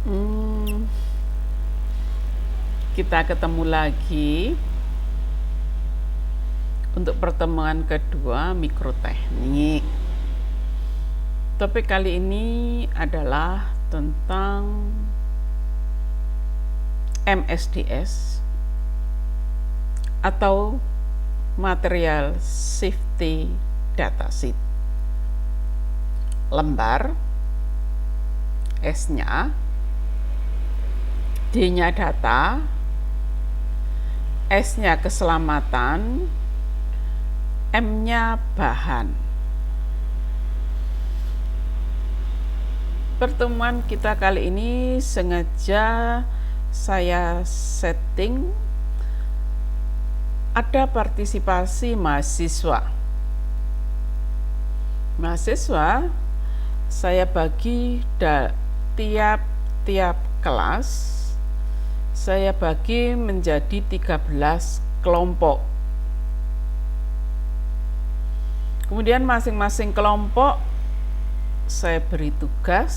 Hmm, kita ketemu lagi untuk pertemuan kedua mikroteknik. Topik kali ini adalah tentang MSDS atau Material Safety Datasheet. Lembar, S-nya, D-nya data, S-nya keselamatan, M-nya bahan. Pertemuan kita kali ini sengaja saya setting ada partisipasi mahasiswa. Mahasiswa saya bagi tiap kelas saya bagi menjadi 13 kelompok. Kemudian masing-masing kelompok saya beri tugas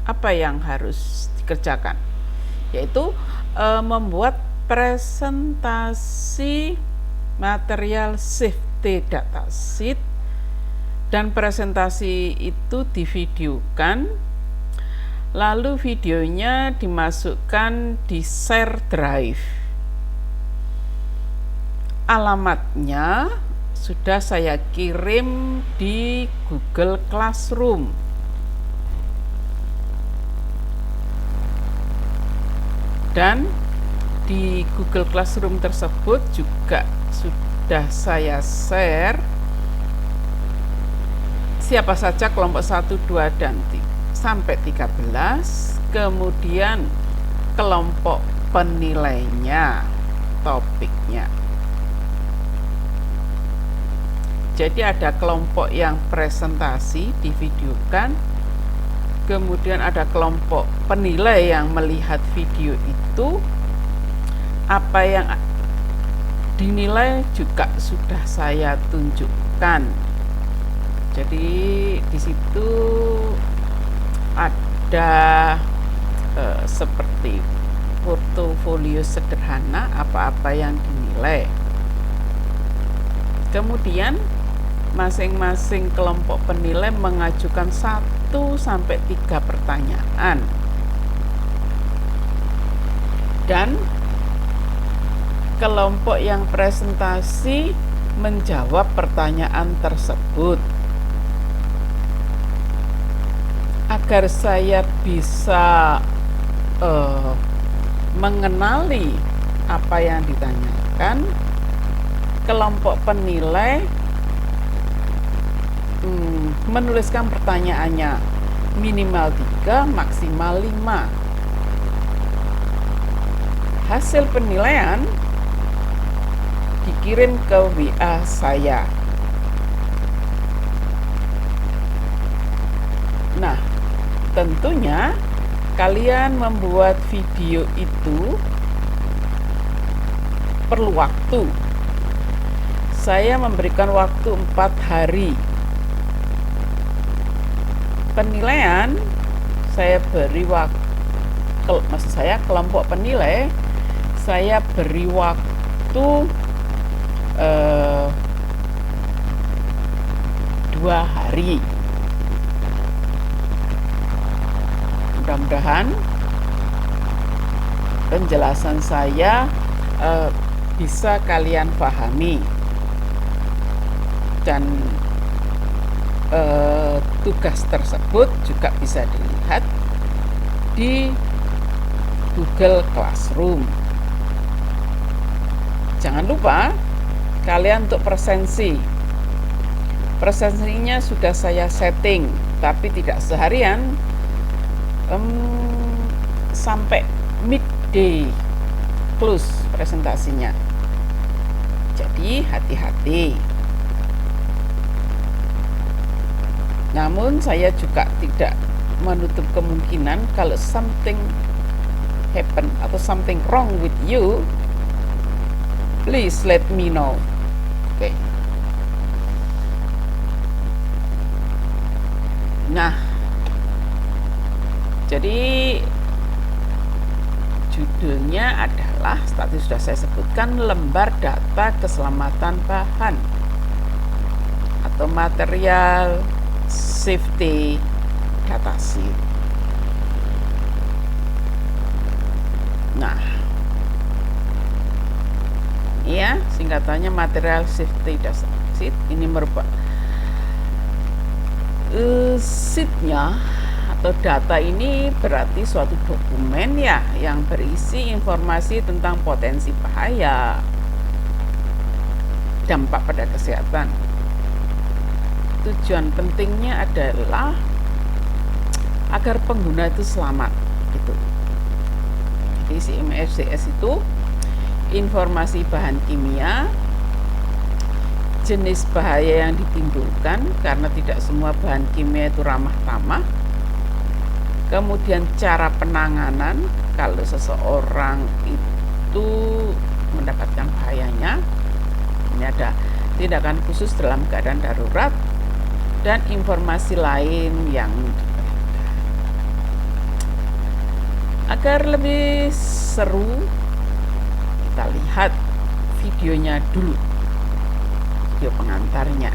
apa yang harus dikerjakan, yaitu membuat presentasi material safety datasheet, dan presentasi itu divideokan, lalu videonya dimasukkan di share drive. Alamatnya sudah saya kirim di Google Classroom. Dan di Google Classroom tersebut juga sudah saya share siapa saja kelompok 1, 2, dan 3 sampai 13, kemudian kelompok penilainya, topiknya. Jadi ada kelompok yang presentasi divideokan, kemudian ada kelompok penilai yang melihat video itu, apa yang dinilai juga sudah saya tunjukkan. Jadi di situ ada seperti portofolio sederhana apa-apa yang dinilai. Kemudian masing-masing kelompok penilai mengajukan 1 sampai 3 pertanyaan. Dan kelompok yang presentasi menjawab pertanyaan tersebut. Agar saya bisa mengenali apa yang ditanyakan, kelompok penilai menuliskan pertanyaannya minimal 3, maksimal 5. Hasil penilaian dikirim ke WA saya. Nah, tentunya kalian membuat video itu perlu waktu. Saya memberikan waktu 4 hari. Penilaian saya beri maksud saya kelompok penilai saya beri waktu 2 hari. Mudah-mudahan penjelasan saya bisa kalian pahami, dan tugas tersebut juga bisa dilihat di Google Classroom. Jangan lupa kalian untuk presensinya sudah saya setting, tapi tidak seharian, sampai midday close presentasinya. Jadi hati-hati. Namun saya juga tidak menutup kemungkinan kalau something happen atau something wrong with you, please let me know. Oke. Nah, Jadi judulnya adalah, tadi sudah saya sebutkan, lembar data keselamatan bahan atau material safety datasheet. Nah, ya singkatannya material safety datasheet. Ini merupakan sheetnya atau data ini berarti suatu dokumen ya yang berisi informasi tentang potensi bahaya, dampak pada kesehatan. Tujuan pentingnya adalah agar pengguna itu selamat gitu. Di MSDS itu informasi bahan kimia, jenis bahaya yang ditimbulkan karena tidak semua bahan kimia itu ramah tamah, kemudian cara penanganan kalau seseorang itu mendapatkan bahayanya, ini ada tindakan khusus dalam keadaan darurat, dan informasi lain yang agar lebih seru kita lihat videonya dulu, video pengantarnya.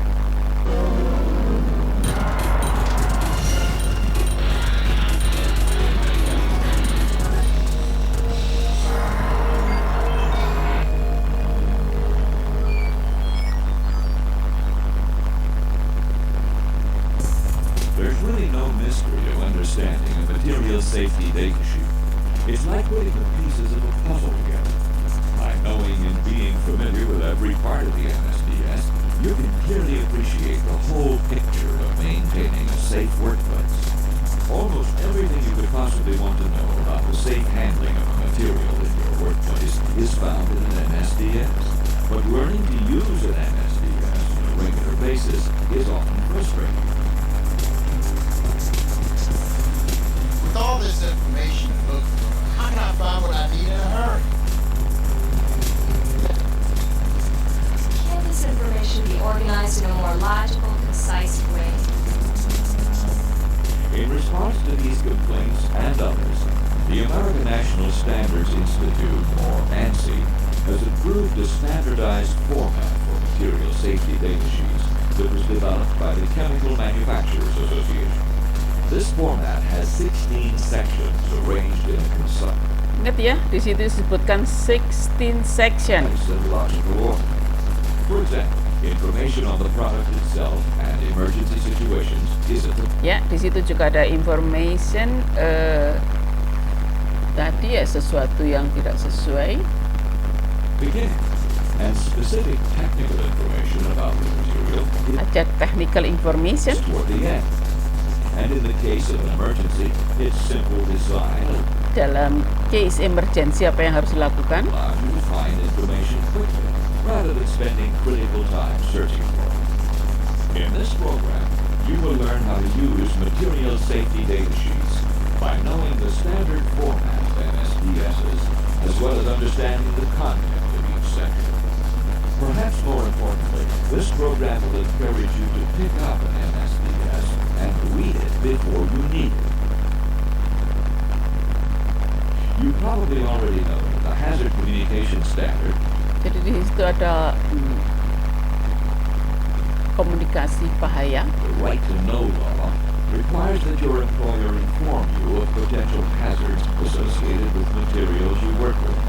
There's really no mystery of understanding a material safety data sheet. It's like putting the pieces of a puzzle together. By knowing and being familiar with every part of the MSDS, you can clearly appreciate the whole picture of maintaining a safe workplace. Almost everything you could possibly want to know about the safe handling of a material in your workplace is found in an MSDS. But learning to use an MSDS on a regular basis is often frustrating. With all this information to look for, how can I find what I need in a hurry? Can this information be organized in a more logical, concise way? In response to these complaints and others, the American National Standards Institute, or ANSI, has approved a standardized format for material safety data sheets that was developed by the Chemical Manufacturers Association. This format has 16 sections arranged in a concise Ingat ya, di situ disebutkan 16 section. and logical order. For example, information on the product itself and emergency situations is at the Ya, di situ juga ada information tadi ya, sesuatu yang tidak sesuai. beginning, and specific technical information about the material is Ada technical information. toward the end. And in the case of an emergency, its simple design Dalam case emergency apa yang harus dilakukan. allows you to find information quickly, rather than spending critical time searching for it. In this program, you will learn how to use material safety data sheets by knowing the standard format of MSDSs, as well as understanding the content of each section. Perhaps more importantly, this program will encourage you to pick up an MSDS and read it before you need it. You probably already know that the Hazard Communication Standard Jadi di situ ada komunikasi bahaya. The right to know law requires that your employer inform you of potential hazards associated with materials you work with.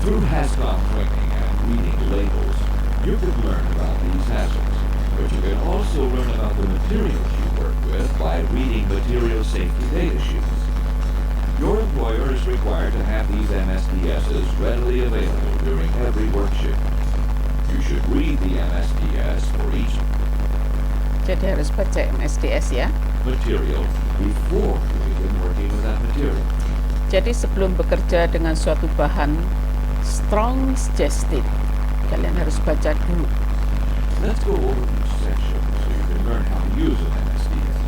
Through HAZCOM training and reading labels, you can learn about these hazards, but you can also learn about the materials you work with by reading material safety data sheets. Your employer is required to have these MSDSs readily available during every work shift. You should read the MSDS for each Jadi harus baca MSDS ya. material before you begin working with that material. Jadi sebelum bekerja dengan suatu bahan strong suggested, kalian harus baca dulu. Let's go over each section so you can learn how to use an MSDS.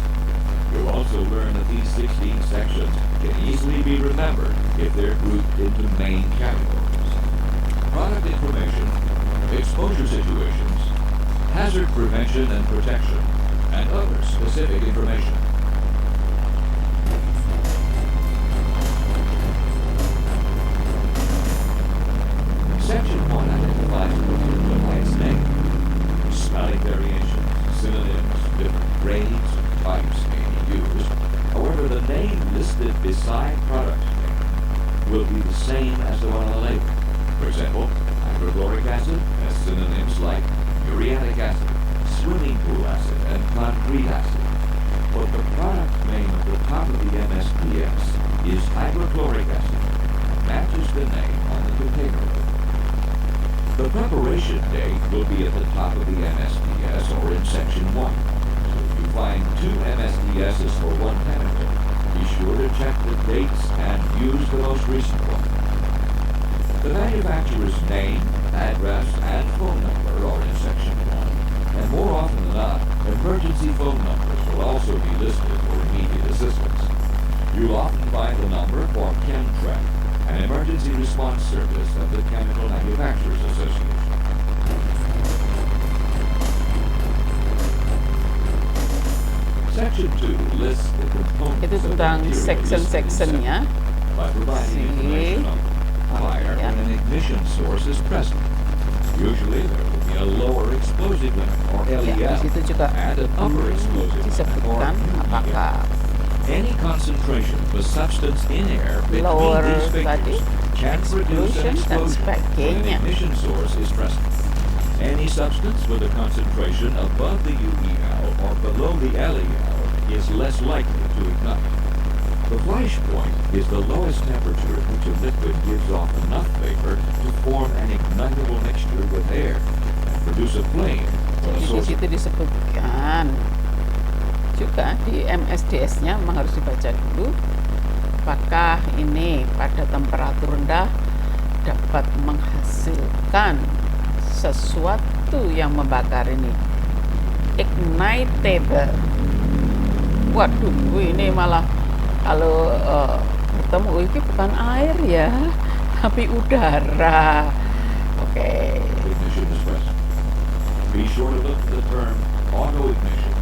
You'll also learn that these 16 sections can easily be remembered if they're grouped into main categories: product information, exposure situations, hazard prevention and protection, and other specific information. pipes may be used. However, the name listed beside product name will be the same as the one on the label. For example, hydrochloric acid has synonyms like muriatic acid, swimming pool acid, and concrete acid. But the product name at the top of the MSPS is hydrochloric acid, and matches the name on the container label. The preparation date will be at the top of the MSDS or in section 1. So if you find 2 MSDSs for one chemical, be sure to check the dates and use the most recent one. The manufacturer's name, address, and phone number are in section 1. And more often than not, emergency phone numbers will also be listed for immediate assistance. You'll often find the number for Chemtrack, an emergency response service of the Chemical Manufacturers Association. Section 2 lists the components Itu of the tentang material listed in section-sectionnya. by providing information on fire when an ignition source is present. Usually there will be a lower explosive limit, or Ya, di LEL, situ juga and an upper explosive limit, or disebutkan apakah Any concentration of a substance in air between lower these tadi, figures can produce explosion, dan an explosion when an sebagainya. ignition source is present. Any substance with a concentration above the UEL or below the LEL is less likely to ignite. The flash point is the lowest temperature at which a liquid gives off enough vapor to form an ignitable mixture with air and produce a flame when a Jadi di source situ disebutkan juga di MSDS-nya memang harus dibaca dulu apakah ini pada temperatur rendah dapat menghasilkan sesuatu yang membakar ini ignitable. Waduh, ini malah kalau bertemu ini bukan air ya, tapi udara. Oke. ignition is present. Be sure to look for the term auto-ignition.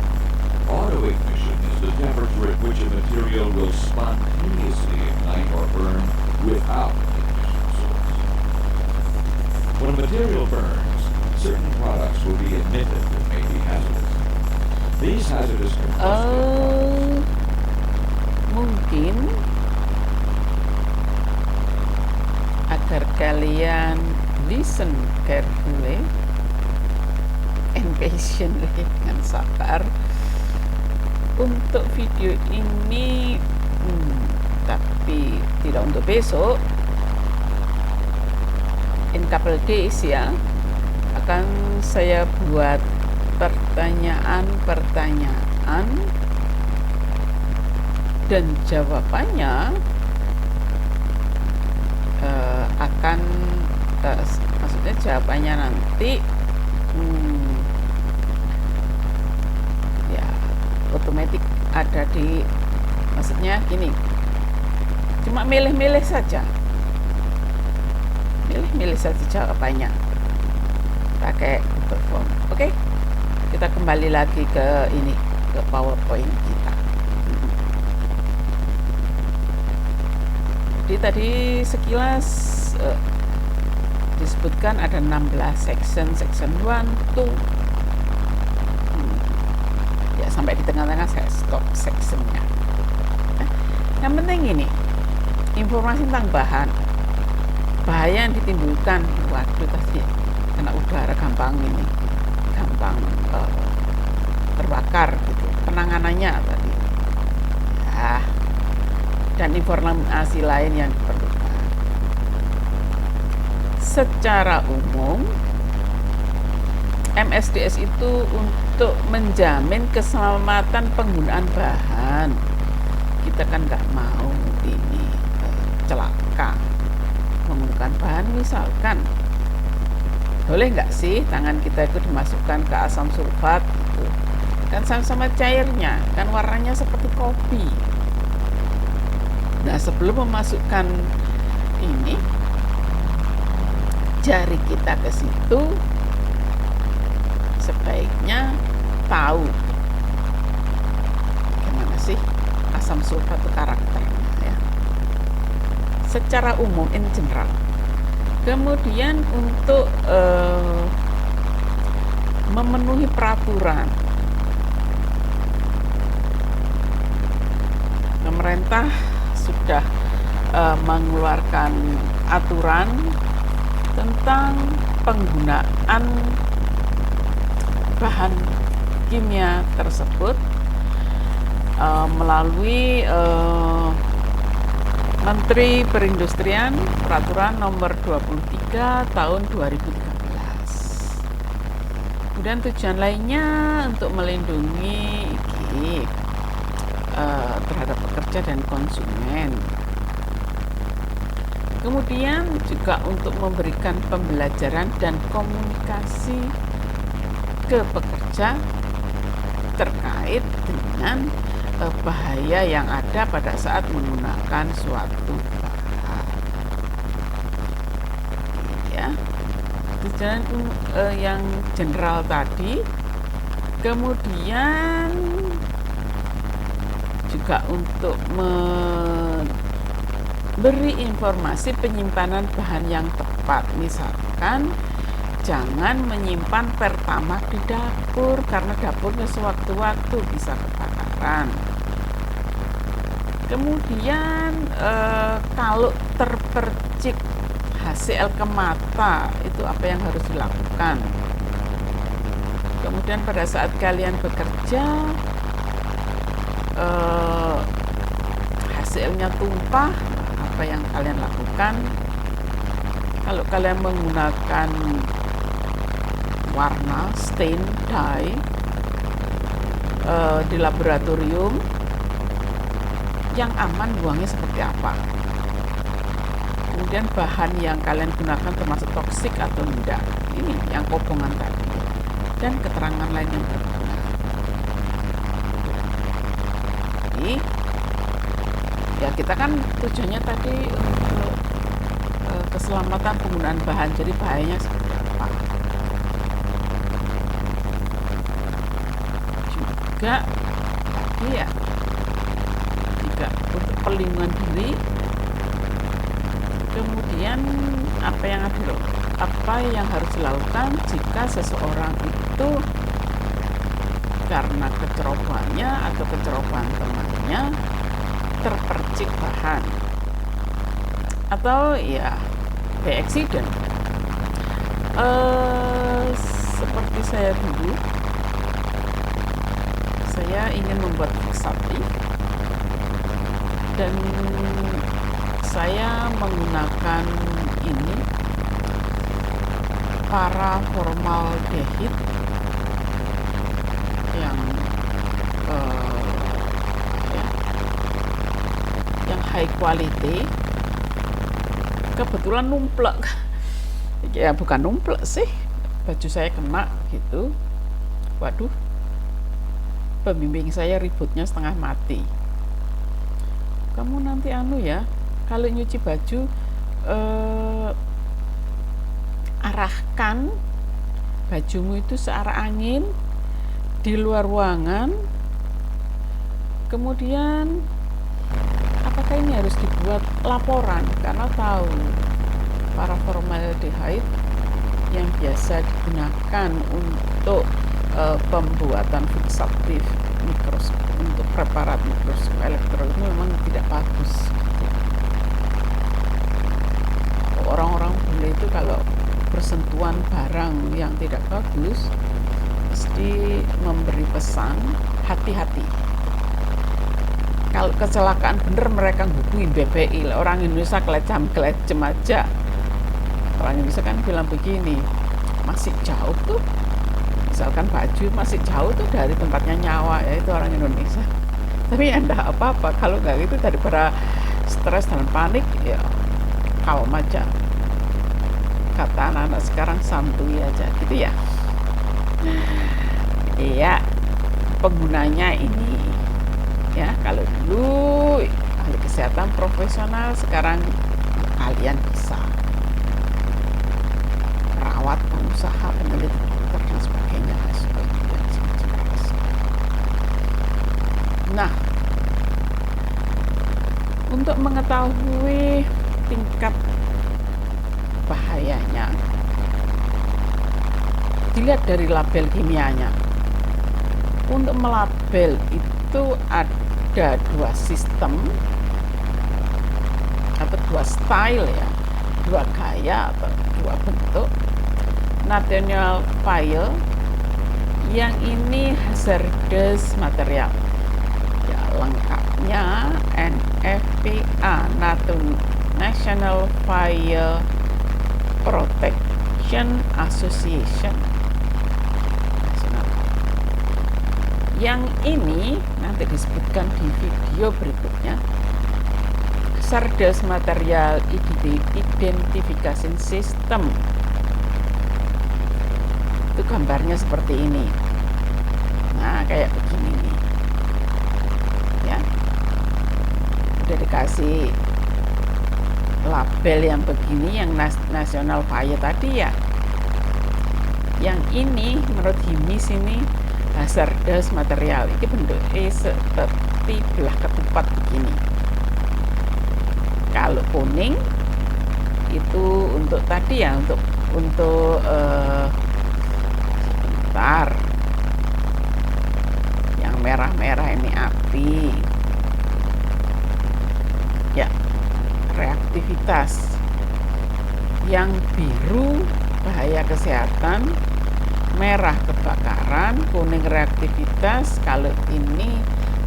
Auto-ignition is the temperature at which a material will spontaneously ignite or burn without an ignition source. When a material burns, certain products will be emitted that may be hazardous. These hazardous combustibles Mungkin agar kalian listen carefully and patiently dengan sabar untuk video ini, tapi tidak untuk besok, in couple days ya, akan saya buat pertanyaan-pertanyaan dan jawabannya akan maksudnya jawabannya nanti ya otomatis ada di, maksudnya gini, cuma milih-milih saja jawabannya pakai Google Form. Oke, kita kembali lagi ke ini, ke PowerPoint kita. Jadi tadi sekilas disebutkan ada 16 section 1, 2, ya sampai di tengah-tengah saya stop sectionnya. Yang penting ini informasi tentang bahaya yang ditimbulkan. Waduh, tadi kena udara gampang terbakar gitu. Penanganannya tadi ya, dan informasi lain yang diperlukan. Secara umum MSDS itu untuk menjamin keselamatan penggunaan bahan. Kita kan nggak mau ini celaka menggunakan bahan. Misalkan boleh nggak sih tangan kita itu dimasukkan ke asam sulfat gitu. Kan sama-sama cairnya, kan warnanya seperti kopi. Nah, sebelum memasukkan ini jari kita ke situ, sebaiknya tahu gimana sih asam sulfat itu karakternya ya. Secara umum, in general. Kemudian untuk memenuhi peraturan pemerintah sudah mengeluarkan aturan tentang penggunaan bahan kimia tersebut melalui Menteri Perindustrian Peraturan Nomor 23 Tahun 2013. Kemudian tujuan lainnya untuk melindungi terhadap pekerja dan konsumen. Kemudian juga untuk memberikan pembelajaran dan komunikasi ke pekerja terkait dengan bahaya yang ada pada saat menggunakan suatu bahan. Ya, tujuan yang general tadi. Kemudian juga untuk memberi informasi penyimpanan bahan yang tepat. Misalkan jangan menyimpan pertamax di dapur karena dapurnya sewaktu-waktu bisa kebakaran. Kemudian kalau terpercik HCl ke mata, itu apa yang harus dilakukan? Kemudian pada saat kalian bekerja HCl-nya tumpah, apa yang kalian lakukan? Kalau kalian menggunakan warna stain dye di laboratorium, yang aman buangnya seperti apa? Kemudian bahan yang kalian gunakan termasuk toksik atau tidak? Ini yang kobongan tadi, dan keterangan lain yang berguna. Jadi ya kita kan tujuannya tadi untuk keselamatan penggunaan bahan, jadi bahayanya seperti apa? Juga tadi ya, juga untuk perlindungan diri. Kemudian apa yang harus dilakukan jika seseorang itu karena kecerobohannya atau kecerobohan temannya terpercik bahan atau ya by accident. Seperti saya dulu, saya ingin membuat fixatif dan saya menggunakan ini paraformaldehid yang high quality. Kebetulan numplek, ya bukan numplek sih, baju saya kena gitu. Waduh, pembimbing saya ributnya setengah mati. Kamu nanti ya, kalau nyuci baju arahkan bajumu itu searah angin di luar ruangan. Kemudian apakah ini harus dibuat laporan, karena tahu paraformaldehyde yang biasa digunakan untuk pembuatan fixatif mikroskop, untuk preparat mikroskop elektron itu memang tidak bagus. Orang-orang bule itu kalau bersentuhan barang yang tidak bagus mesti memberi pesan hati-hati. Kalau kecelakaan bener mereka hubungin BPI. Orang Indonesia kelecem aja. Orang Indonesia kan bilang begini, masih jauh tuh, misalkan baju masih jauh tuh dari tempatnya nyawa, ya itu orang Indonesia. Tapi ya enggak apa-apa, kalau nggak gitu daripada stres dan panik, ya kalem aja. Kata anak-anak sekarang santuy aja gitu ya. Iya, penggunanya ini ya, kalau dulu ahli kesehatan profesional, sekarang kalian bisa perawat, pengusaha, peneliti, dokter dan sebagainya. Nah, untuk mengetahui tingkat bahayanya dilihat dari label kimianya. Untuk melabel itu ada dua sistem atau dua style ya, dua gaya atau dua bentuk nathaniel fire. Yang ini hazardous material ya, lengkapnya NFPA, National Fire Protection Association. Yang ini nanti disebutkan di video berikutnya. Hazardous Material Identification System. Itu gambarnya seperti ini. Nah, kayak begini nih. Ya. Udah dikasih label yang begini, yang National Fire tadi ya. Yang ini menurut HIMIS ini hazardous material. Ini bentuknya seperti belah ketupat begini. Kalau kuning itu untuk tadi ya, untuk sebentar. Yang merah-merah ini api. Ya, reaktivitas. Yang biru bahaya kesehatan, merah kebakaran, kuning reaktivitas. Kalau ini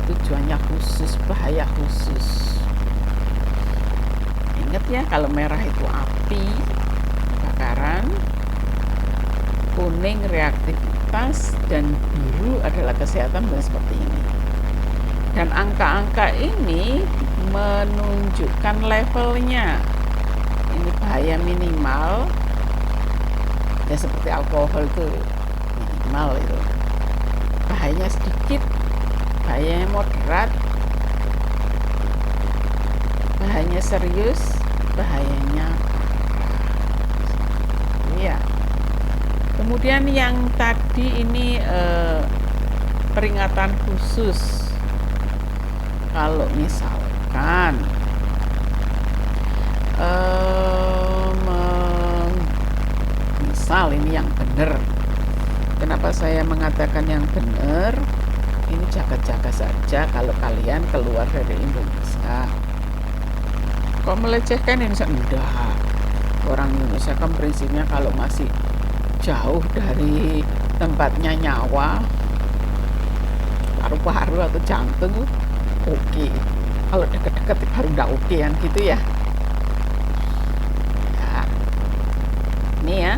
tujuannya khusus, bahaya khusus. Ingat ya, kalau merah itu api, kebakaran, kuning reaktivitas, dan biru adalah kesehatan, dan seperti ini. Dan angka-angka ini menunjukkan levelnya. Ini bahaya minimal, ya seperti alkohol itu minimal itu. Bahayanya sedikit, bahayanya moderat, bahayanya serius, bahayanya iya. Kemudian yang tadi ini peringatan khusus. Kalau misalkan misal ini yang benar. Kenapa saya mengatakan yang benar? Ini jaga-jaga saja kalau kalian keluar dari Indonesia. Kok melecehkan Indonesia? Enggak. Orang Indonesia kan prinsipnya kalau masih jauh dari tempatnya nyawa, paru-paru atau jantung, oke. Kalau dekat-dekat baru enggak oke kan gitu ya. Ya. Ini ya.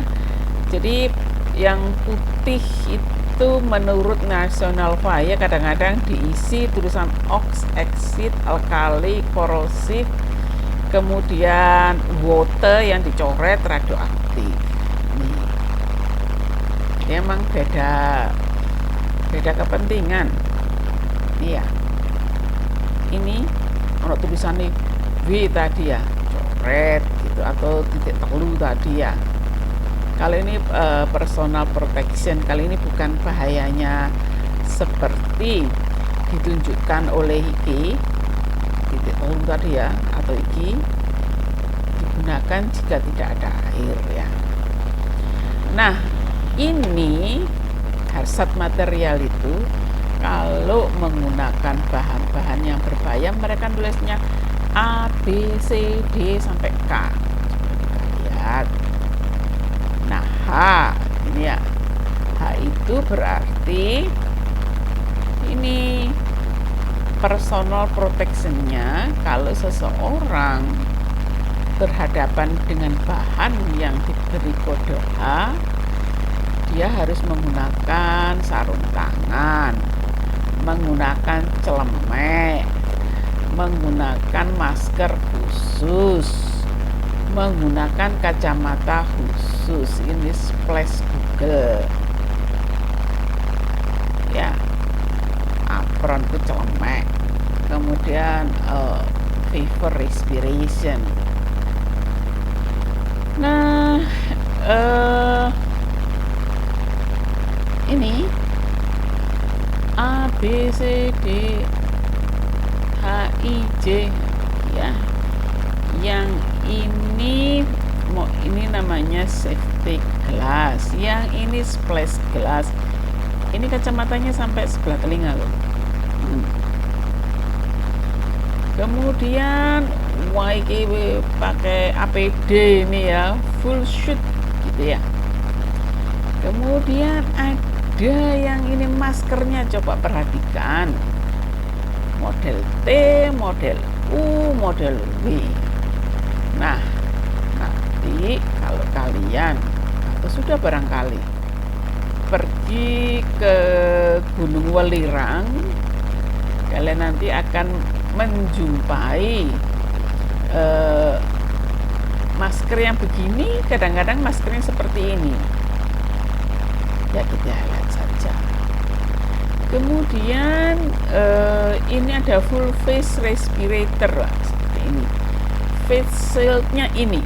Jadi yang putih itu menurut National Fire kadang-kadang diisi tulisan ox, exit, alkali, korosif, kemudian water yang dicoret radioaktif. Nih. Dia emang beda kepentingan. Iya. Ini ono tulisannya W tadi ya, coret gitu, atau titik telu tadi ya. Kali ini personal protection, kali ini bukan bahayanya seperti ditunjukkan oleh iki titik telu tadi ya, atau iki digunakan jika tidak ada air ya. Nah, ini hazard material itu kalau menggunakan bahan-bahan yang berbahaya, mereka tulisnya A, B, C, D sampai K. Coba kita lihat. Nah, H ini ya. H itu berarti ini personal protection-nya kalau seseorang berhadapan dengan bahan yang diberi kode H, dia harus menggunakan sarung tangan, menggunakan celemek, menggunakan masker khusus, menggunakan kacamata khusus. Ini splash Google ya, apron itu celemek, kemudian vapor respiration. Nah, ini A, B, C, D, H, I, J ya. Yang ini namanya safety glass, yang ini splash glass. Ini kacamatanya sampai sebelah telinga loh. Kemudian wah iki pakai APD ini ya, full shoot gitu ya. Kemudian ada yang ini maskernya, coba perhatikan. Model T, model U, model W. Nah, nanti kalau kalian atau sudah barangkali pergi ke Gunung Welirang, kalian nanti akan menjumpai masker yang begini, kadang-kadang maskernya seperti ini ya, kita lihat saja. Kemudian ini ada full face respirator lah, seperti ini. Face shieldnya ini,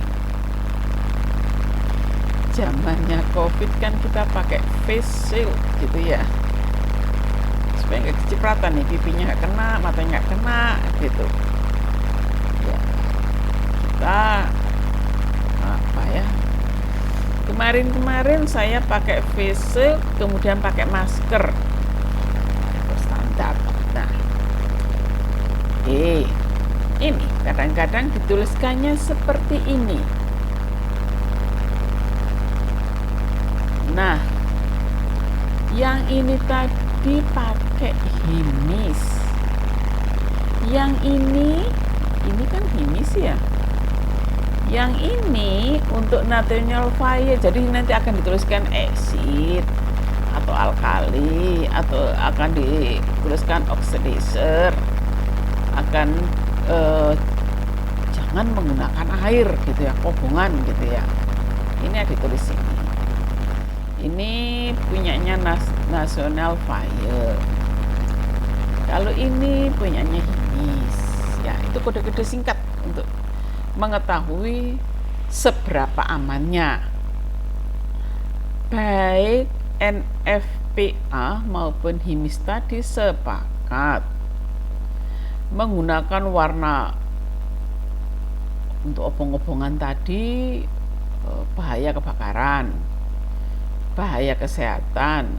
zamannya COVID kan kita pakai face shield gitu ya, supaya nggak kecipratan nih, pipinya nggak kena, matanya nggak kena gitu ya. Kita apa ya, kemarin saya pakai face shield kemudian pakai masker standar. Nah ini kadang-kadang dituliskannya seperti ini. Nah yang ini tadi pakai Himis, yang ini kan Himis ya, yang ini untuk natural fire, jadi nanti akan dituliskan acid atau alkali, atau akan dituliskan oxidizer, akan jangan menggunakan air gitu ya, kobongan gitu ya. Ini ada ditulis ini. Ini punyanya National Fire. Kalau ini punyanya Himis. Ya, itu kode-kode singkat untuk mengetahui seberapa amannya. Baik NFPA maupun Himis tadi sepakat menggunakan warna untuk obong-obongan tadi, bahaya kebakaran, bahaya kesehatan,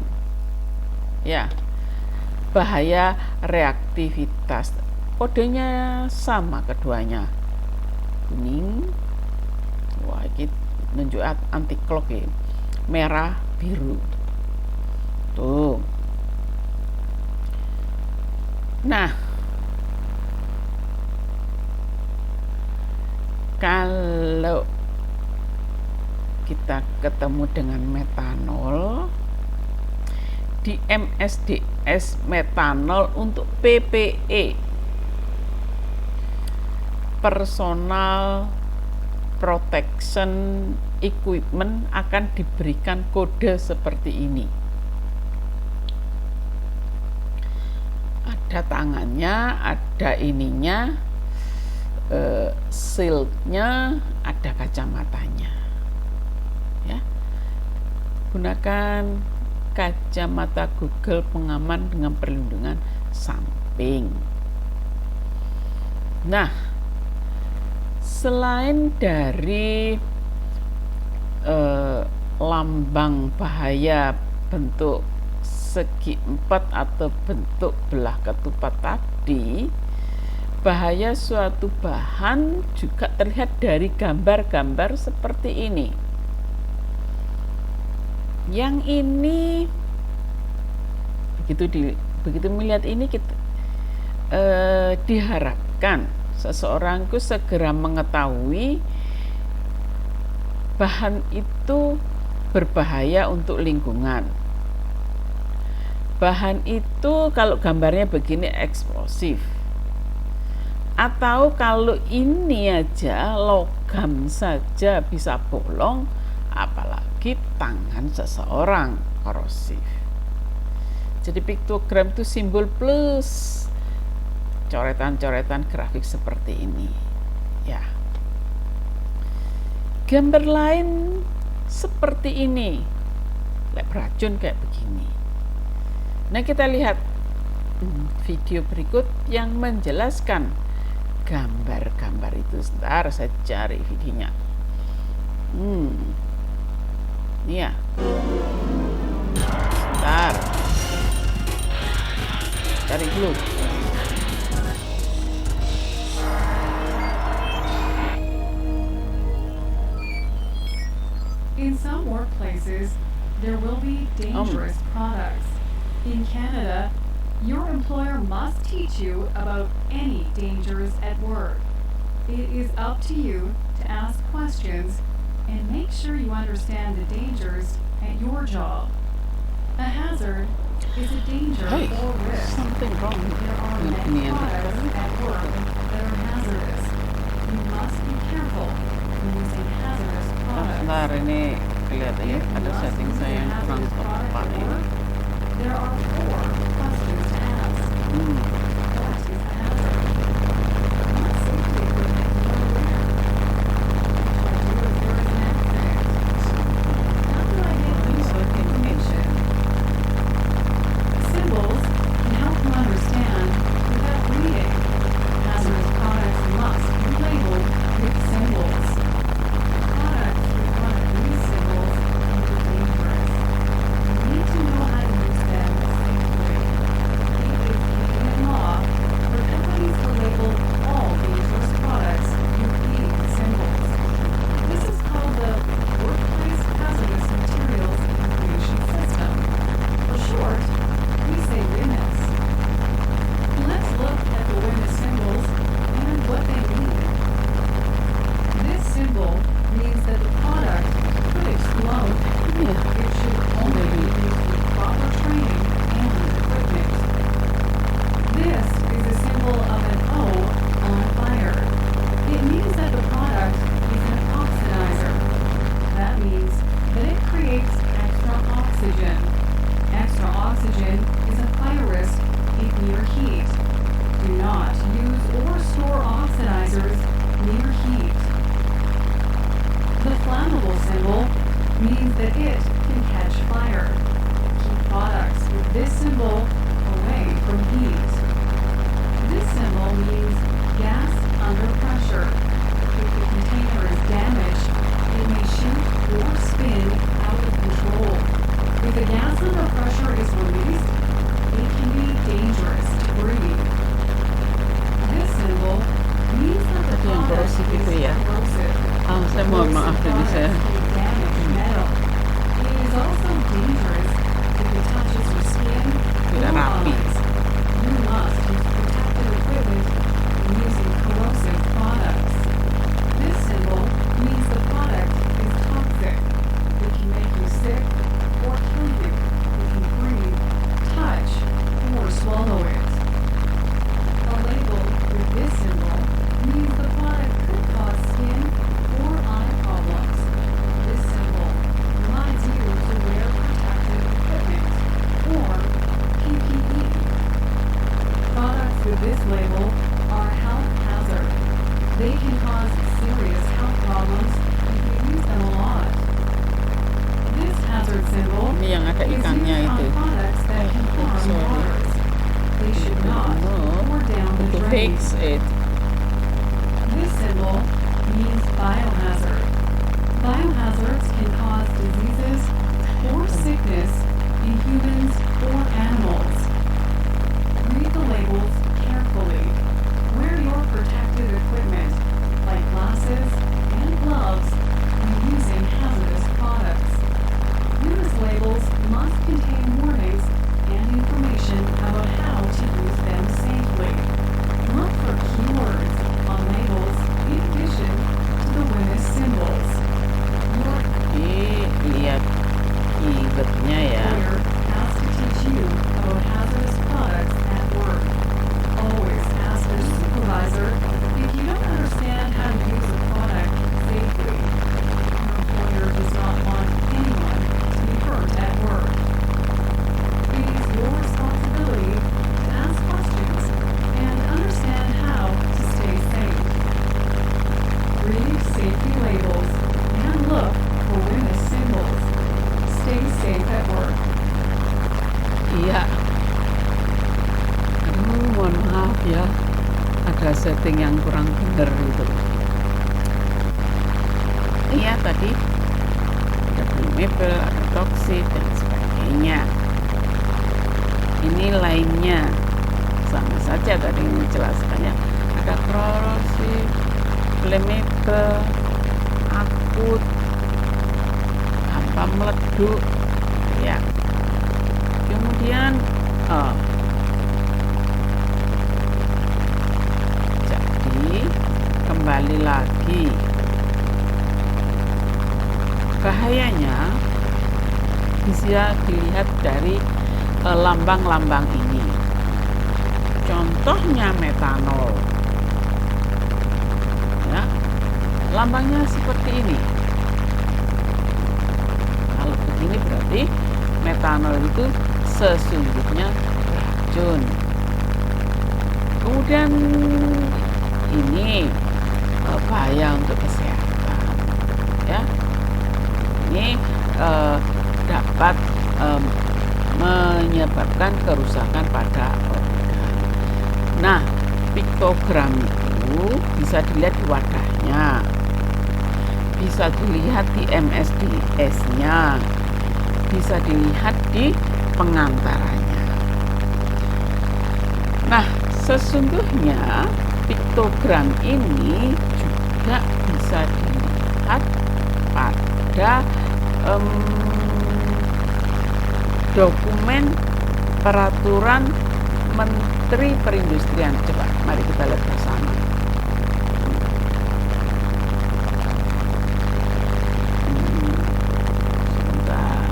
ya, bahaya reaktivitas. Kodenya sama keduanya, kuning, wah ini nunjuk anti clock ya, merah biru tuh. Nah kalau kita ketemu dengan metanol di MSDS metanol untuk PPE, personal protection equipment, akan diberikan kode seperti ini. Ada tangannya, ada ininya, shieldnya, ada kacamatanya ya. Gunakan kacamata Google pengaman dengan perlindungan samping. Nah selain dari lambang bahaya bentuk segi 4 atau bentuk belah ketupat tadi, bahaya suatu bahan juga terlihat dari gambar-gambar seperti ini. Yang ini begitu melihat ini kita diharapkan seseorang itu segera mengetahui bahan itu berbahaya untuk lingkungan. Bahan itu kalau gambarnya begini eksplosif, atau kalau ini aja logam saja bisa bolong, apalagi tangan seseorang korosif. Jadi piktogram itu simbol plus, coretan-coretan grafik seperti ini ya. Gambar lain seperti ini, beracun kayak begini. Nah kita lihat video berikut yang menjelaskan gambar-gambar itu. Sebentar saya cari videonya. Ini ya, sebentar cari dulu. there will be dangerous products. In Canada, your employer must teach you about any dangers at work. It is up to you to ask questions and make sure you understand the dangers at your job. A hazard is a danger Hey, or risk. something wrong There are with many me and products at work that are hazardous. You must be careful when using hazardous products. Bentar, ini kelihatan ya, If you ada must setting use saya a yang kurang hazardous product tepat at ini. work, there are 4 questions to ask. Hmm. What is a hazard? What safety equipment do you wear? What do if there is an accident? How do I get more information? Symbols can help you understand without reading. Hazardous products must be labeled with symbols. Products with one of these symbols can be dangerous. You need to know how to use them safely. It is Canadian law for companies to label all dangerous products with these symbols. This is called the Workplace Hazardous Materials Information System. For short, we say WHMIS. Let's look at the WHMIS symbols and what they mean. This symbol means that the product could explode. Yeah. It should only be used with proper training and equipment. This is a symbol of an O on fire. It means that the product is an oxidizer. That means that it creates extra oxygen. Extra oxygen is a fire risk if near heat. Do not use or store oxidizers near heat. The flammable symbol means that it can catch fire. Keep products with this symbol away from heat. This symbol means gas under pressure. If the container is damaged, it may shoot or spin out of control. If the gas under pressure is released, it can be dangerous to breathe. This symbol means that the Itu yang product korosif itu is ya. corrosive. Saya mohon maaf ini saya. Corrosive products can damage metal. It is also dangerous if it touches your skin Tidak or rapi. eyes. You must use protective equipment when using corrosive products. This symbol means the product is toxic. It can make you sick or kill you. It can breathe, touch, or swallow it. A label with this symbol means the product could cause skin or eye problems. This symbol reminds you to wear protective equipment or PPE. Products with this label are a health hazard. They can cause serious health problems if you use them a lot. This hazard symbol Ini yang ada is ikannya used on itu. products that can harm sorry. waters. They should not pour down the To drain. fix it. This symbol means biohazard. Biohazards can cause diseases or sickness in humans or animals. Read the labels carefully. Wear your protective equipment, like glasses and gloves, when using hazardous products. WHMIS labels must contain warnings and information about how to use them safely. Look for keywords on labels in addition to the WHMIS symbols. Your Lihat keywordnya ya. employer has to teach you about hazardous products at work. Always ask your supervisor if you don't understand how to use a product safely. Your employer does not want anyone to be hurt at work. It is your responsibility to ask questions and understand how to stay safe. Read safety labels and look for WHMIS symbols. Stay safe at work. Iya. Aduh, mohon maaf ya. Ada setting yang kurang benar gitu. Iya tadi ada mebel, ada toksik dan sebagainya. Ini lainnya sama saja tadi menjelaskannya. Ada korosif, flammable, akut, apa meleduk, Ya. Kemudian jadi kembali lagi, bahayanya bisa dilihat dari lambang-lambang ini. Contohnya metanol, ya, lambangnya seperti ini. Kalau begini berarti metanol itu sesungguhnya beracun. Kemudian ini bahaya untuk kesehatan, ya. Ini dapat menyebabkan kerusakan pada organ. Nah, piktogram itu bisa dilihat di wadahnya, bisa dilihat di MSDS-nya, bisa dilihat di pengantaranya. Nah, sesungguhnya piktogram ini juga bisa dilihat pada dokumen peraturan Menteri Perindustrian. Coba mari kita lihat bersama. Sebentar,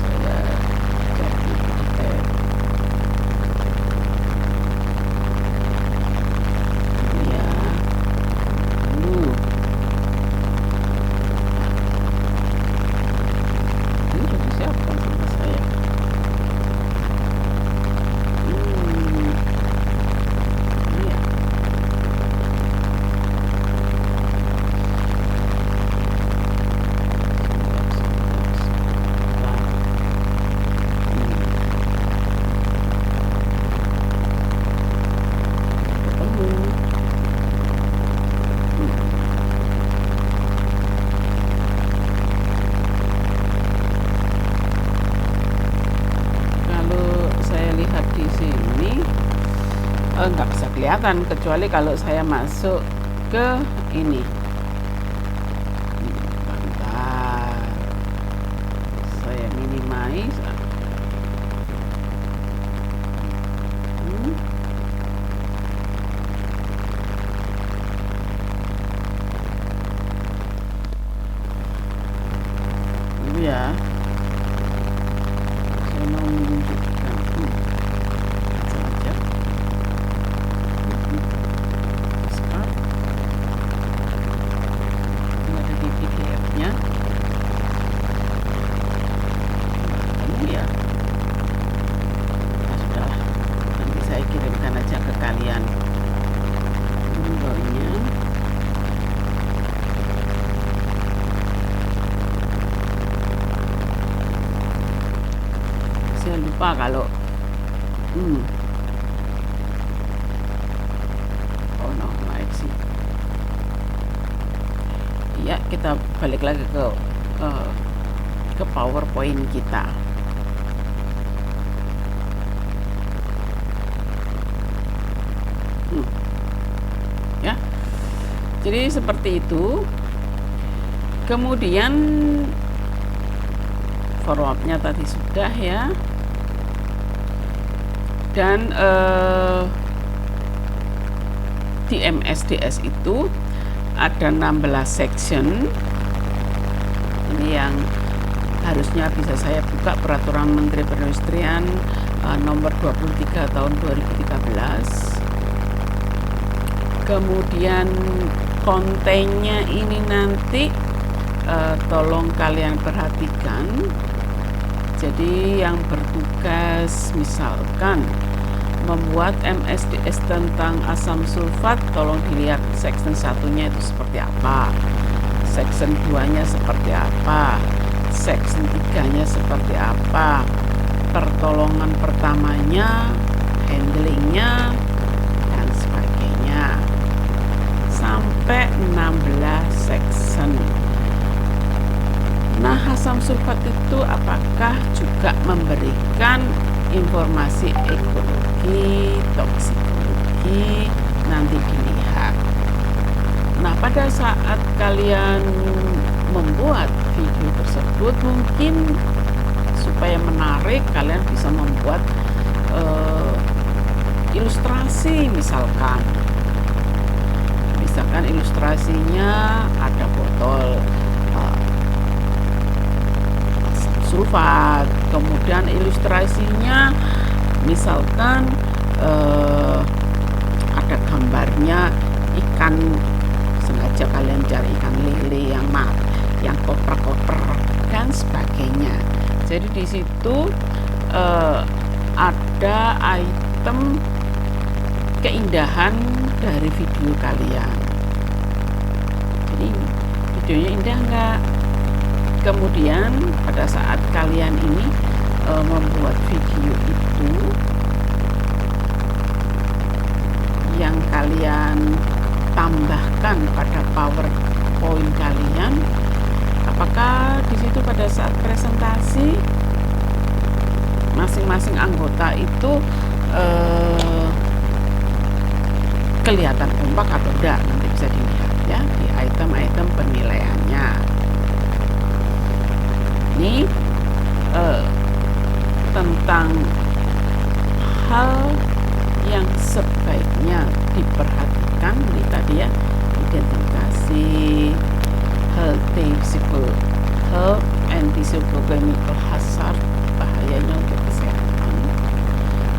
saya cek di tab. Ini ya, dulu. Ini sudah disiapkan sama saya. Ini ya. Kalau saya lihat di sini nggak bisa kelihatan kecuali kalau saya masuk ke ini. Bentar, saya minimize. Ini ya, saya mau menunjukkan saja. Start. Ini ada di PDF-nya. Ini ya. Nah, sudah. Nanti saya kirimkan aja ke kalian windownya. Saya lupa kalau oh no, naik sih. Ya, kita balik lagi ke PowerPoint kita. Ya, jadi seperti itu. Kemudian follow-up-nya tadi sudah ya. Dan di MSDS itu ada 16 section. Ini yang harusnya bisa saya buka, peraturan Menteri Perindustrian nomor 23 tahun 2013. Kemudian kontennya ini nanti tolong kalian perhatikan. Jadi yang bertugas misalkan membuat MSDS tentang asam sulfat, tolong dilihat section 1-nya itu seperti apa, section 2-nya seperti apa, section 3-nya seperti apa, pertolongan pertamanya, handlingnya, dan sebagainya, sampai 16 section. Nah, asam sulfat itu apakah juga memberikan informasi ekologi, toksikologi, nanti dilihat. Nah, pada saat kalian membuat video tersebut, mungkin supaya menarik, kalian bisa membuat ilustrasi. Misalkan ilustrasinya ada botol sulfat, kemudian ilustrasinya misalkan ada gambarnya ikan, sengaja kalian cari ikan lele yang koper-koper dan sebagainya. Jadi di situ ada item keindahan dari video kalian. Jadi videonya indah nggak? Kemudian pada saat kalian ini membuat video itu, yang kalian tambahkan pada PowerPoint kalian, apakah di situ pada saat presentasi masing-masing anggota itu kelihatan kompak atau enggak? Nanti bisa dilihat ya di item-item penilaiannya. Ini tentang hal yang sebaiknya diperhatikan. Ini tadi ya, identifikasi health and physicochemical hazard, bahayanya untuk kesehatan.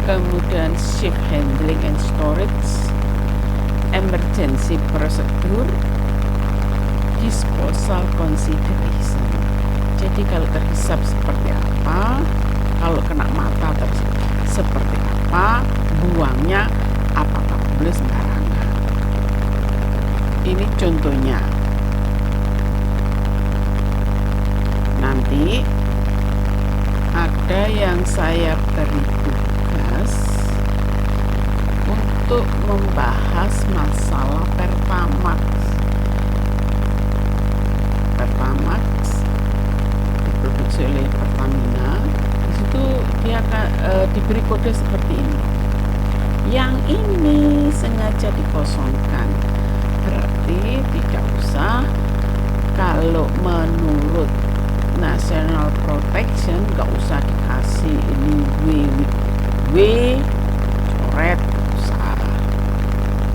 Kemudian ship handling and storage, emergency procedure, disposal consideration. Jadi kalau terhisap seperti apa, kalau kena mata seperti apa, buangnya apakah boleh sembarangan. Ini contohnya. Nanti ada yang saya beri tugas untuk membahas masalah Pertamax diproduksi oleh Pertamina. Di situ dia akan diberi kode seperti ini. Yang ini sengaja dikosongkan, berarti tidak usah. Kalau menurut National Protection nggak usah dikasih ini W coret, usah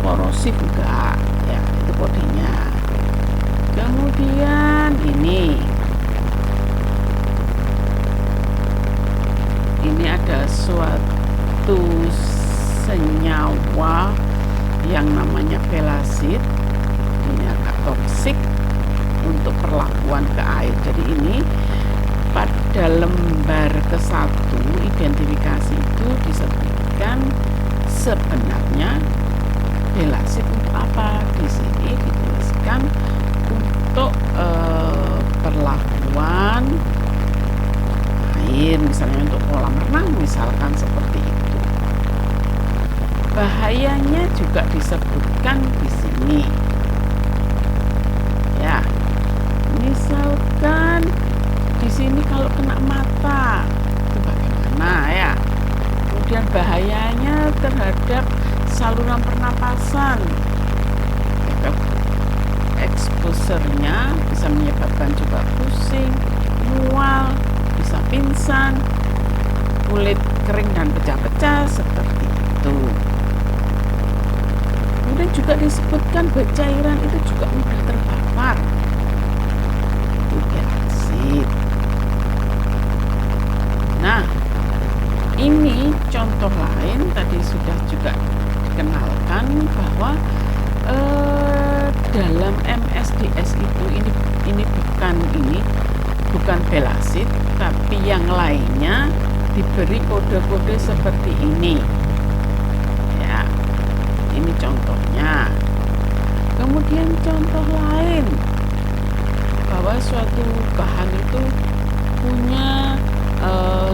korosif enggak ya, itu kodenya. Kemudian ini ada suatu senyawa yang namanya velasid, ini agak toksik untuk perlakuan ke air. Jadi ini pada lembar ke-1 identifikasi itu disebutkan sebenarnya velasid untuk apa. Di sini dituliskan untuk perlakuan air, misalnya untuk kolam renang misalkan seperti itu. Bahayanya juga disebutkan di sini. Ya, misalkan di sini kalau kena mata itu bagaimana ya? Kemudian bahayanya terhadap saluran pernapasan. Exposure-nya bisa menyebabkan juga pusing, mual, bisa pingsan, kulit kering dan pecah-pecah seperti itu. Kemudian juga disebutkan bahwa cairan itu juga mudah terbakar. Asid. Nah, ini contoh lain tadi sudah juga dikenalkan bahwa dalam MSDS itu ini bukan velasid, tapi yang lainnya diberi kode-kode seperti ini. Ya, ini contohnya. Kemudian contoh lain bahwa suatu bahan itu punya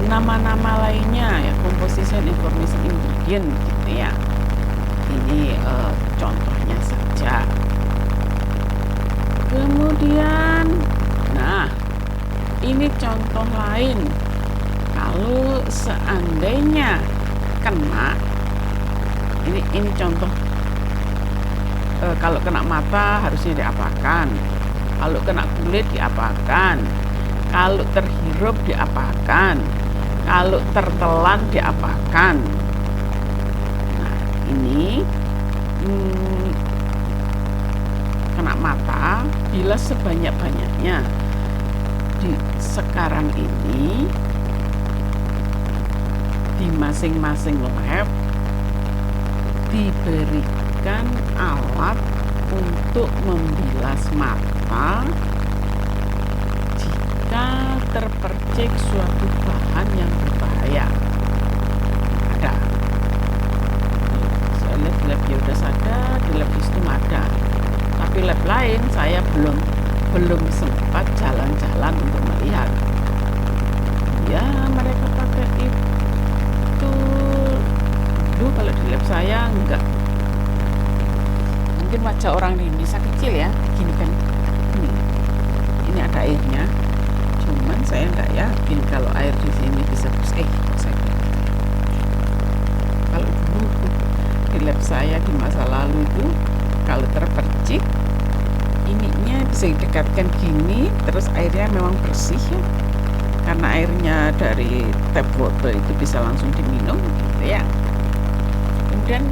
nama-nama lainnya ya, composition information ingredient gitu ya. Ini contohnya saja. Kemudian, nah ini contoh lain. Kalau seandainya kena, ini contoh. Kalau kena mata harusnya diapakan, kalau kena kulit diapakan, Kalau terhirup diapakan? Kalau tertelan diapakan? Nah, ini kena mata bila sebanyak-banyaknya. Di sekarang ini di masing-masing lab diberikan alat untuk membilas mata jika terpercik suatu bahan yang berbahaya. Ada. Saya lihat di lab Biodas ada, di lab Istum ada. Tapi lab lain saya belum sempat jalan-jalan untuk melihat. Ya, mereka pakai itu. Dulu kalau di lab saya enggak. Mungkin wajah orang di Indonesia kecil ya, gini kan. Ini ada airnya. Cuman saya enggak yakin kalau air di sini bisa kalau dulu di lab saya di masa lalu itu kalau terpercik ininya bisa didekatkan gini, terus airnya memang bersih ya, karena airnya dari tap water itu bisa langsung diminum gitu ya. Kemudian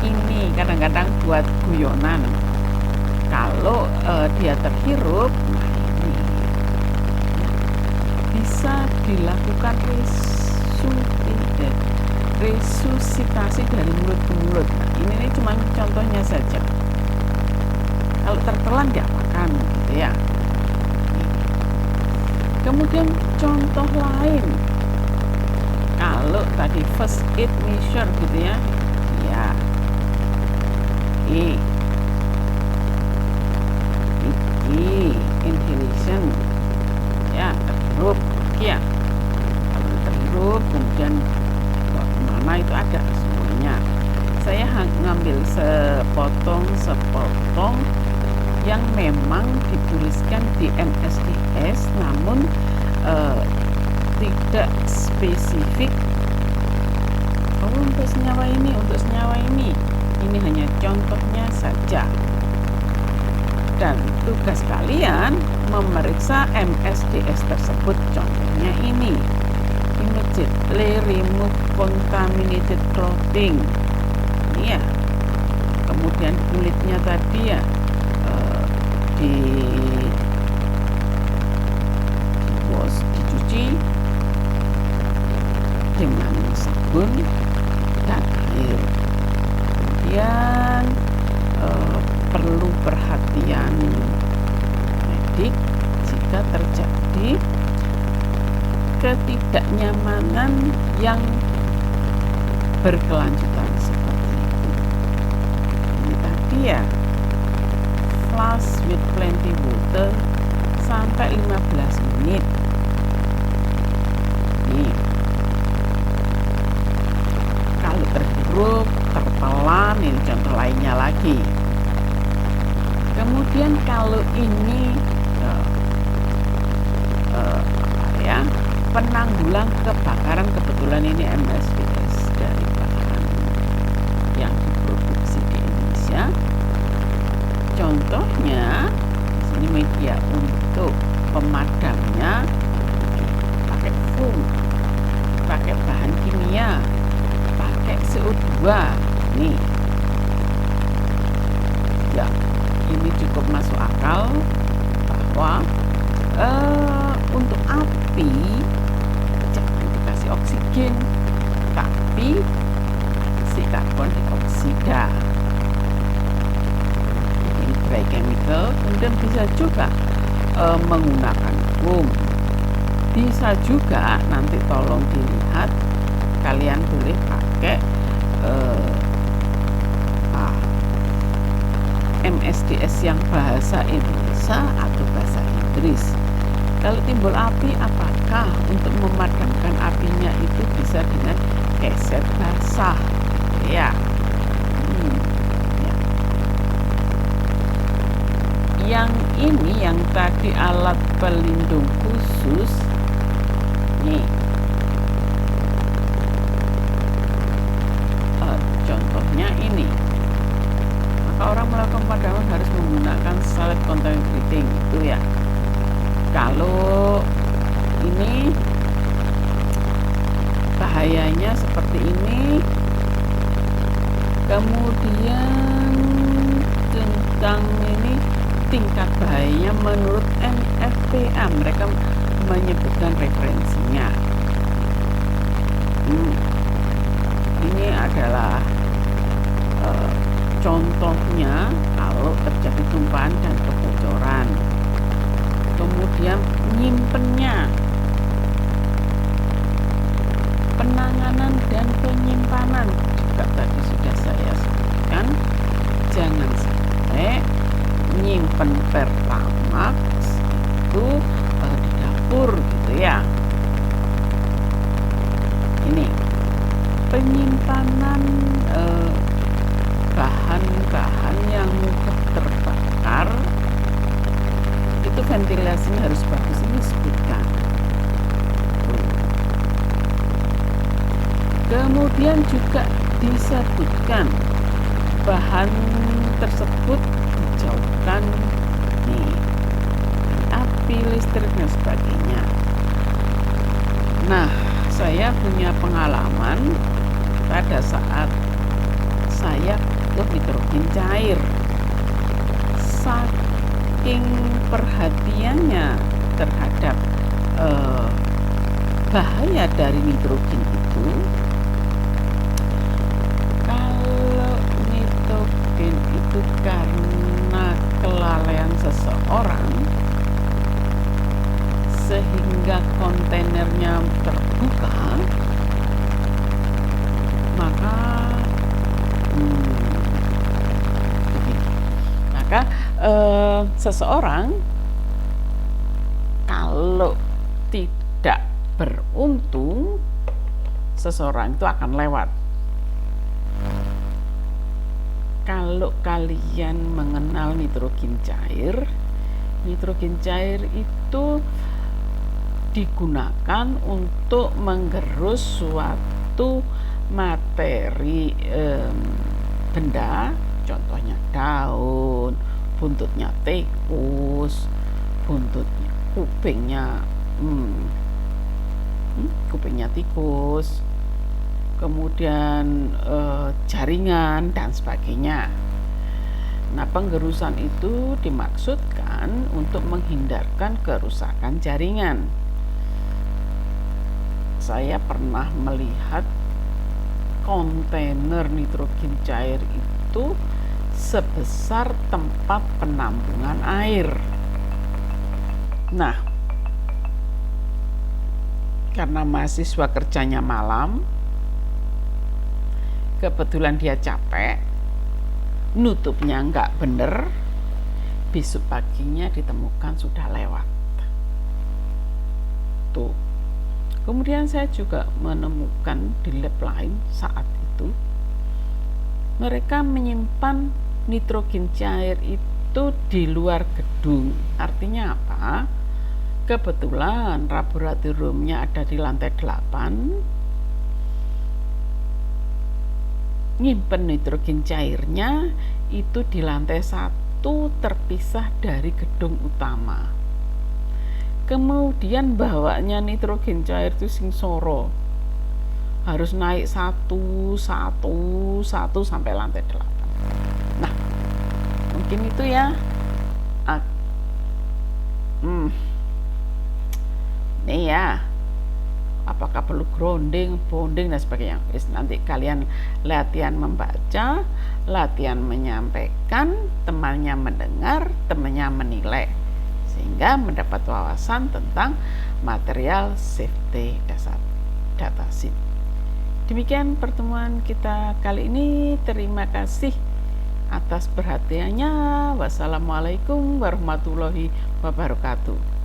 ini kadang-kadang buat guyonan kalau dia terhirup, nah ini ya, bisa dilakukan resusitasi dari mulut ke mulut. Nah, ini cuma contohnya saja. Kalau tertelan diapakan gitu ya. Kemudian contoh lain, kalau tadi first aid measure gitu ya, ya ini inhalation ya, terhirup ya. Kalau terhirup kemudian mana itu ada semuanya. Saya ngambil sepotong yang memang dituliskan di MSDS, namun tidak spesifik. Untuk senyawa ini, ini hanya contohnya saja. Dan tugas kalian memeriksa MSDS tersebut. Contohnya ini, immediately remove contaminated clothing. Ini ya. Kemudian kulitnya tadi ya, dicuci dengan sabun dan air. Kemudian perlu perhatian medik jika terjadi ketidaknyamanan yang berkelanjutan seperti itu. Ini tadi ya, flush with plenty water sampai 15 menit. Nih, kalau terhirup, tertelan, ini contoh lainnya lagi. Kemudian kalau ini ya, penanggulang kebakaran, kebetulan ini MSDS dari bahan yang diproduksi di Indonesia. Contohnya ini media untuk pemadamnya, pakai foam, pakai bahan kimia, pakai CO2. Nih ya, ini cukup masuk akal bahwa untuk api jangan dikasih oksigen, tapi si karbon dioksida. Ini dry chemical. Kemudian bisa juga menggunakan foam. Bisa juga, nanti tolong dilihat, kalian boleh pakai MSDS yang bahasa Indonesia atau bahasa Inggris. Kalau timbul api, apakah untuk memadamkan apinya itu bisa dengan keset basah? Ya. Ya. Yang ini, yang tadi alat pelindung khusus, nih. Contohnya ini. Maka orang melakukan pemadaman harus menggunakan solid contact treating, itu ya. Kemudian tentang ini tingkat bahayanya menurut NFPA, mereka menyebutkan referensinya. Ini adalah contohnya kalau terjadi tumpahan dan kebocoran. Kemudian nyimpennya, penanganan dan penyimpanan juga tadi sudah saya sebutkan. Jangan sampai nyimpen Pertamax itu di dapur gitu ya. Ini penyimpanan bahan-bahan yang mudah terbakar itu ventilasinya harus bagus, ini disebutkan. Kemudian juga disebutkan bahan tersebut dijauhkan nih api listrik dan sebagainya. Nah, saya punya pengalaman pada saat saya butuh nitrogen cair. Saking perhatiannya terhadap bahaya dari nitrogen itu, kalau nitrogen itu karena kelalaian seseorang sehingga kontainernya terbuka, maka seseorang kalau tidak beruntung, seseorang itu akan lewat. Kalau kalian mengenal nitrogen cair itu digunakan untuk menggerus suatu materi benda, contohnya daun, buntutnya tikus, buntutnya kupingnya tikus, kemudian jaringan dan sebagainya. Nah, penggerusan itu dimaksudkan untuk menghindarkan kerusakan jaringan. Saya pernah melihat kontainer nitrogen cair itu sebesar tempat penampungan air. Nah, karena mahasiswa kerjanya malam, kebetulan dia capek, nutupnya nggak bener, besok paginya ditemukan sudah lewat. Tuh. Kemudian saya juga menemukan di lab lain saat itu, mereka menyimpan nitrogen cair itu di luar gedung. Artinya apa? Kebetulan laboratoriumnya ada di lantai 8, nyimpen nitrogen cairnya itu di lantai 1 terpisah dari gedung utama. Kemudian bawanya nitrogen cair itu sing soro, harus naik satu sampai lantai 8. Nah, mungkin itu ya. Nih ya, apakah perlu grounding, bonding dan sebagainya. Nanti kalian latihan membaca, latihan menyampaikan, temannya mendengar, temannya menilai, sehingga mendapat wawasan tentang material safety dasar datasheet. Demikian pertemuan kita kali ini. Terima kasih atas perhatiannya. Wassalamualaikum warahmatullahi wabarakatuh.